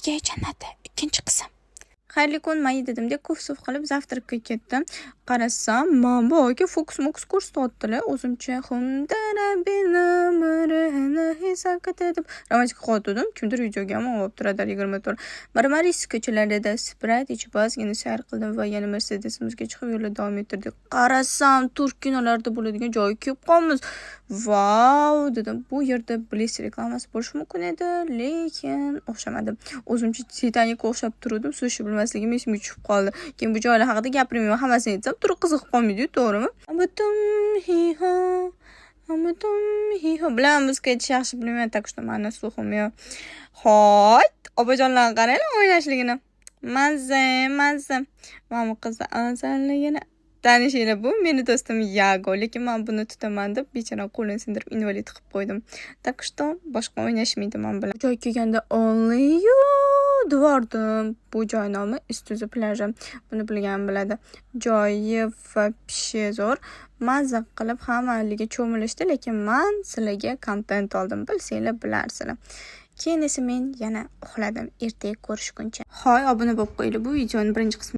Turkiya jannati ikkinchi qism. Xayrli kun mayi dedimda kuf-suf qilib zavtrakka ketdim. Qarasam, mana aka fokus ko'rsatyaptilar. O'zimcha xundara binamrini hisakata deb romantik qo'ydim. Kimdir videoga ham olib turadi 24. Marmaris ko'chalarida Sprite ichib ozgina sayr qildim va yana Mercedesimizga chiqib yo'lda davom ettirdik. Qarasam, turk kinolarida bo'ladigan joyga kelib qolamiz. Vau dedim. Bu yerda Bliss reklamasi bo'lishi mumkin edi, lekin o'xshamadi. O'zimcha Titanicga o'xshab turdim. Sushi bilmasligim esimga tushib qoldi. Keyin bu joylar haqida gapirmayman, hammasini aytsam, turib qiziqib qolmaydi, to'g'rimi? Hiho bilan muzika aytish yaxshi bilmayman, так что mani sluhim yo'q. Hoy, opajonlarni qaranglar o'ynashligini. Mazza. Mana bu qizni azalligini tanishinglar, bu meni do'stim Yago, lekin men buni tutaman deb bechora qo'lini sindirib invalid qilib qo'ydim. Так что boshqa o'ynashmaydi men bilan. Joy kelganda only you devordim. Bu joy nomi Istuza plaji. Buni bilgan biladi. Joyi вообще zo'r. Mazza qilib hammaliga cho'milishdi, lekin men sizlarga kontent oldim. Bilsanglar bilarsizlar. Keyin esa men yana uxladim. Ertaga ko'rishguncha. Hoy, obuna bo'lib qo'yinglar. Bu videoning birinchi qismi